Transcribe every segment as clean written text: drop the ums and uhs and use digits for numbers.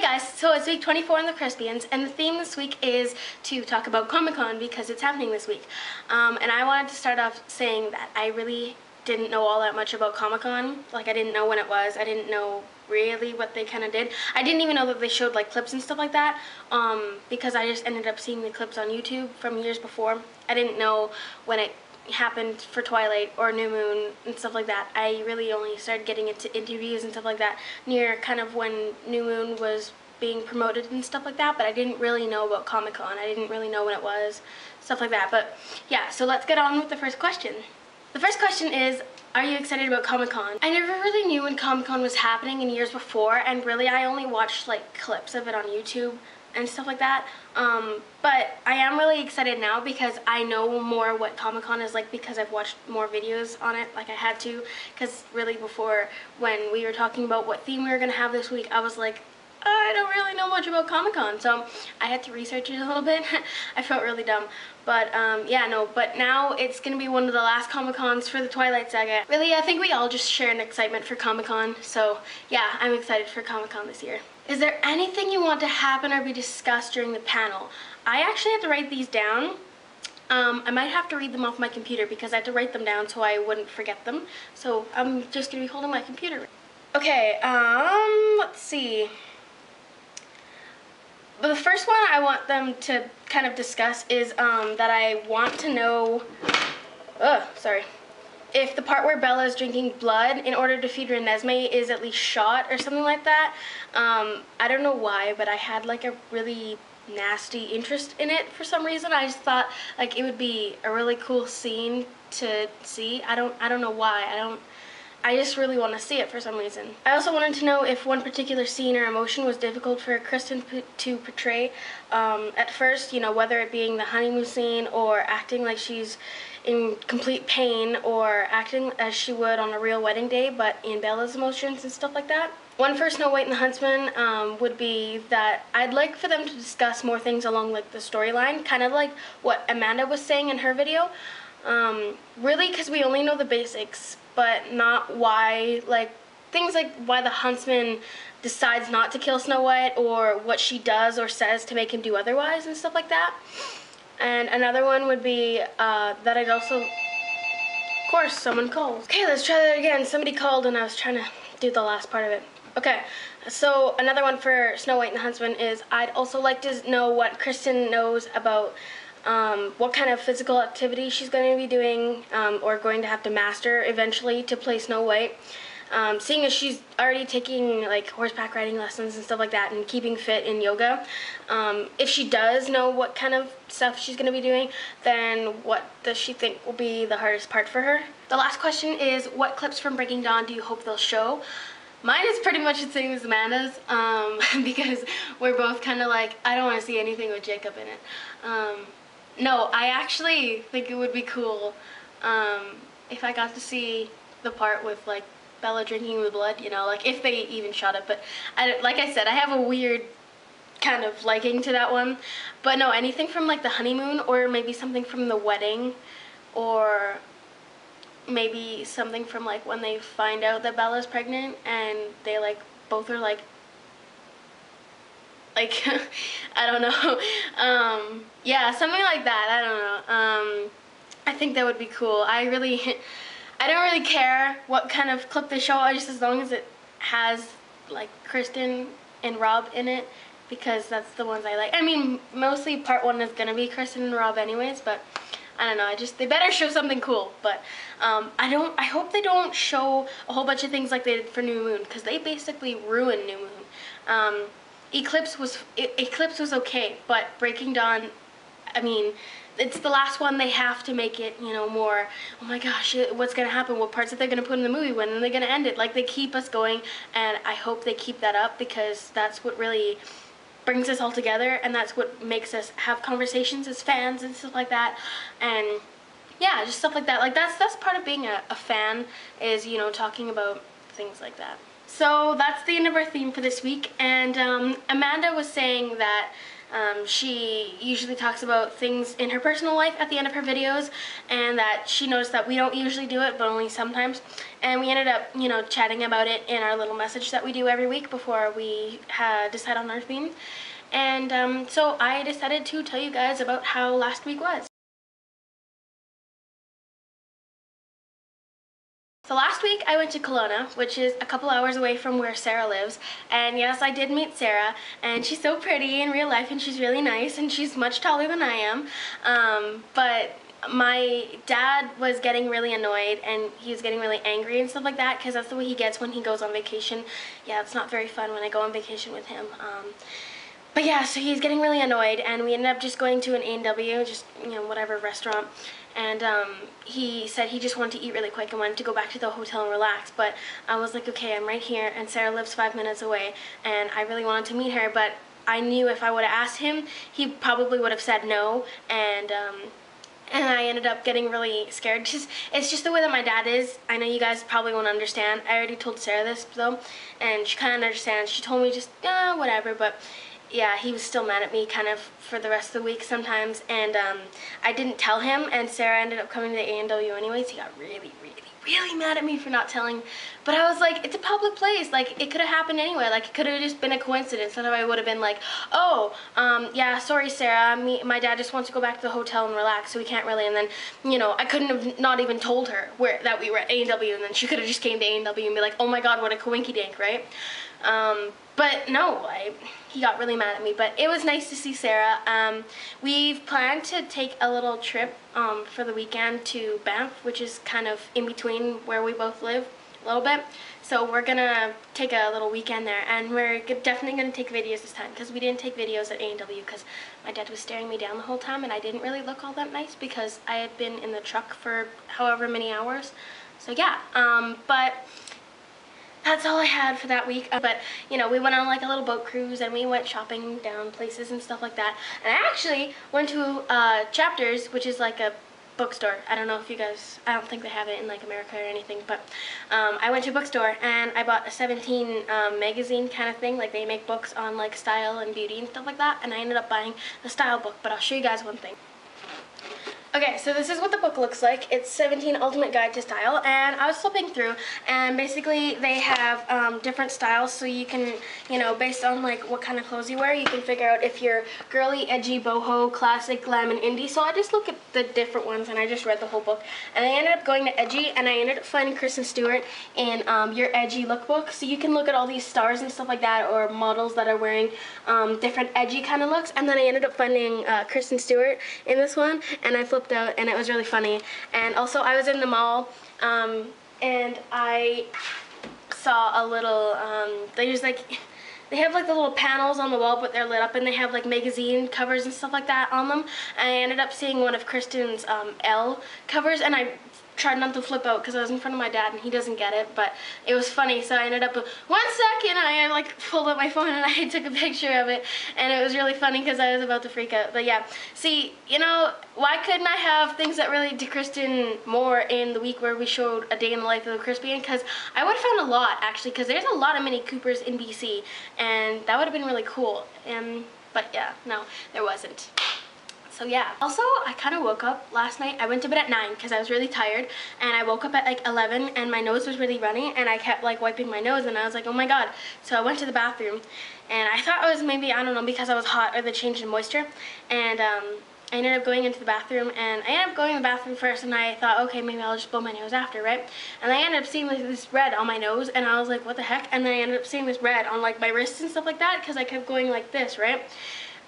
guys, so it's week 24 in the Crispians, and the theme this week is to talk about Comic-Con because it's happening this week. And I wanted to start off saying that I really didn't know all that much about Comic-Con. Like, I didn't know when it was. I didn't know really what they kind of did. I didn't even know that they showed like clips and stuff like that, because I just ended up seeing the clips on YouTube from years before. I didn't know when it happened for Twilight or New Moon and stuff like that. I really only started getting into interviews and stuff like that near kind of when New Moon was being promoted and stuff like that, but I didn't really know about Comic-Con. I didn't really know when it was, stuff like that. But yeah, so let's get on with the first question. The first question is, are you excited about Comic-Con? I never really knew when Comic-Con was happening in years before, and really I only watched like clips of it on YouTube and stuff like that. But I am really excited now because I know more what Comic-Con is like because I've watched more videos on it, like I had to, because really before when we were talking about what theme we were going to have this week, I was like, I don't really know much about Comic-Con, so I had to research it a little bit. I felt really dumb. But yeah, no, but now it's going to be one of the last Comic-Cons for the Twilight Saga. Really, I think we all just share an excitement for Comic-Con, so yeah, I'm excited for Comic-Con this year. Is there anything you want to happen or be discussed during the panel? I actually have to write these down. I might have to read them off my computer because I had to write them down so I wouldn't forget them. So I'm just going to be holding my computer. Okay, let's see. But the first one I want them to kind of discuss is that I want to know, if the part where Bella is drinking blood in order to feed Renesmee is at least shot or something like that. I don't know why, but I had like a really nasty interest in it for some reason. I just thought like it would be a really cool scene to see. I don't know why. I just really want to see it for some reason. I also wanted to know if one particular scene or emotion was difficult for Kristen to portray at first, you know, whether it being the honeymoon scene or acting like she's in complete pain or acting as she would on a real wedding day, but in Bella's emotions and stuff like that. One for Snow White and the Huntsman would be that I'd like for them to discuss more things along like the storyline, kind of like what Amanda was saying in her video. Really, because we only know the basics, but not why, like, things like why the huntsman decides not to kill Snow White or what she does or says to make him do otherwise and stuff like that. And another one would be that I'd also, of course, someone calls. Okay, let's try that again. Somebody called and I was trying to do the last part of it. Okay, so another one for Snow White and the Huntsman is I'd also like to know what Kristen knows about what kind of physical activity she's going to be doing or going to have to master eventually to play Snow White. Seeing as she's already taking like horseback riding lessons and stuff like that and keeping fit in yoga, if she does know what kind of stuff she's going to be doing, then what does she think will be the hardest part for her? The last question is, what clips from Breaking Dawn do you hope they'll show? Mine is pretty much the same as Amanda's, because we're both kind of like, I don't want to see anything with Jacob in it. No, I actually think it would be cool if I got to see the part with like Bella drinking the blood, you know, like if they even shot it. But like I said, I have a weird kind of liking to that one. But no, anything from like the honeymoon or maybe something from the wedding or maybe something from like when they find out that Bella's pregnant and they like both are like I don't know. Yeah, something like that. I don't know. I think that would be cool. I don't really care what kind of clip they show, just as long as it has like Kristen and Rob in it, because that's the ones I like. I mean, mostly part one is gonna be Kristen and Rob anyways, but I don't know. they better show something cool. But I hope they don't show a whole bunch of things like they did for New Moon, because they basically ruined New Moon. Eclipse was okay, but Breaking Dawn, I mean, it's the last one. They have to make it, you know, more, oh my gosh, what's going to happen? What parts are they going to put in the movie? When are they going to end it? Like, they keep us going, and I hope they keep that up, because that's what really brings us all together, and that's what makes us have conversations as fans and stuff like that. And yeah, just stuff like that. Like, that's part of being a fan, is, you know, talking about things like that. So that's the end of our theme for this week, and Amanda was saying that She usually talks about things in her personal life at the end of her videos, and that she noticed that we don't usually do it, but only sometimes. And we ended up, chatting about it in our little message that we do every week before we decide on our theme. And so I decided to tell you guys about how last week was. So last week I went to Kelowna, which is a couple hours away from where Sarah lives, and yes, I did meet Sarah, and she's so pretty in real life, and she's really nice, and she's much taller than I am, but my dad was getting really annoyed, and he was getting really angry and stuff like that, because that's the way he gets when he goes on vacation. Yeah, it's not very fun when I go on vacation with him. But yeah, so he's getting really annoyed, and we ended up just going to an A&W, just, whatever restaurant. And he said he just wanted to eat really quick and wanted to go back to the hotel and relax. But I was like, okay, I'm right here, and Sarah lives 5 minutes away, and I really wanted to meet her, but I knew if I would have asked him, he probably would have said no, and I ended up getting really scared. It's just the way that my dad is. I know you guys probably won't understand. I already told Sarah this, though, and she kind of understands. She told me just, whatever, but yeah, he was still mad at me kind of for the rest of the week sometimes, and I didn't tell him, and Sarah ended up coming to the A&W anyways. He got really, really, really mad at me for not telling, but I was like, it's a public place, like, it could have happened anyway, like, it could have just been a coincidence, and I would have been like, oh, yeah, sorry, Sarah, my dad just wants to go back to the hotel and relax, so we can't really, and then, I couldn't have not even told her that we were at A&W, and then she could have just came to A&W and be like, oh my god, what a coinky-dink, right? But no, he got really mad at me, but it was nice to see Sarah. We've planned to take a little trip for the weekend to Banff, which is kind of in between where we both live a little bit. So we're gonna take a little weekend there, and we're definitely gonna take videos this time, because we didn't take videos at A&W because my dad was staring me down the whole time, and I didn't really look all that nice because I had been in the truck for however many hours. So yeah, but that's all I had for that week. But, we went on like a little boat cruise, and we went shopping down places and stuff like that. And I actually went to Chapters, which is like a bookstore. I don't know if you guys, I don't think they have it in like America or anything, but I went to a bookstore and I bought a 17 magazine kind of thing. Like, they make books on like style and beauty and stuff like that, and I ended up buying the style book, but I'll show you guys one thing. Okay, so this is what the book looks like. It's 17 Ultimate Guide to Style, and I was flipping through, and basically they have different styles, so you can, based on like what kind of clothes you wear, you can figure out if you're girly, edgy, boho, classic, glam, and indie. So I just looked at the different ones, and I just read the whole book, and I ended up going to edgy, and I ended up finding Kristen Stewart in Your Edgy Lookbook. So you can look at all these stars and stuff like that, or models that are wearing different edgy kind of looks, and then I ended up finding Kristen Stewart in this one, and I flipped out, and it was really funny. And also, I was in the mall, and I saw a little, they have like the little panels on the wall, but they're lit up, and they have like magazine covers and stuff like that on them. And I ended up seeing one of Kristen's Elle covers, and I tried not to flip out because I was in front of my dad and he doesn't get it, but it was funny. So I ended up, 1 second, I like pulled up my phone and I took a picture of it, and it was really funny because I was about to freak out. But yeah, see, why couldn't I have things that relate to Kristen more in the week where we showed a day in the life of a Crispian? Because I would have found a lot, actually, because there's a lot of Mini Coopers in BC, and that would have been really cool. But yeah, no, there wasn't. So yeah. Also, I kind of woke up last night. I went to bed at 9 because I was really tired, and I woke up at like 11 and my nose was really runny, and I kept like wiping my nose, and I was like, oh my god. So I went to the bathroom, and I thought it was maybe, I don't know, because I was hot or the change in moisture, and I ended up going into the bathroom, and I ended up going to the bathroom first, and I thought, okay, maybe I'll just blow my nose after, right? And I ended up seeing like this red on my nose, and I was like, what the heck? And then I ended up seeing this red on like my wrists and stuff like that because I kept going like this, right?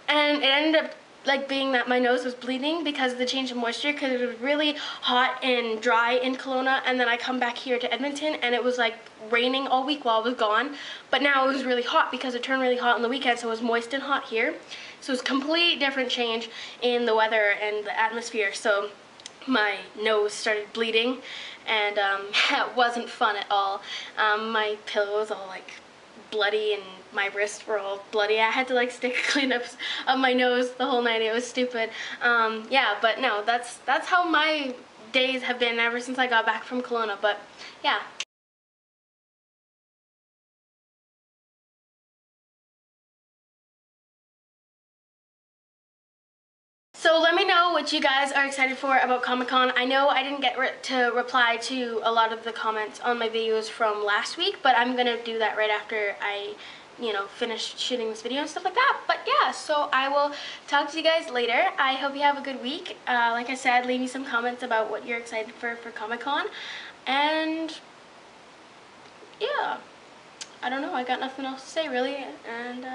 And it ended up like being that my nose was bleeding because of the change in moisture, because it was really hot and dry in Kelowna, and then I come back here to Edmonton and it was like raining all week while I was gone, but now it was really hot because it turned really hot on the weekend, so it was moist and hot here. So it was a complete different change in the weather and the atmosphere, so my nose started bleeding, and it wasn't fun at all. My pillow was all like bloody and my wrists were all bloody. I had to like stick cleanups of my nose the whole night. It was stupid. Yeah, but no, that's how my days have been ever since I got back from Kelowna. But yeah. know what you guys are excited for about Comic-Con. I know I didn't get to reply to a lot of the comments on my videos from last week, but I'm gonna do that right after I, you know, finish shooting this video and stuff like that. But yeah, so I will talk to you guys later. I hope you have a good week. Like I said, leave me some comments about what you're excited for Comic-Con. And yeah, I don't know, I got nothing else to say really, and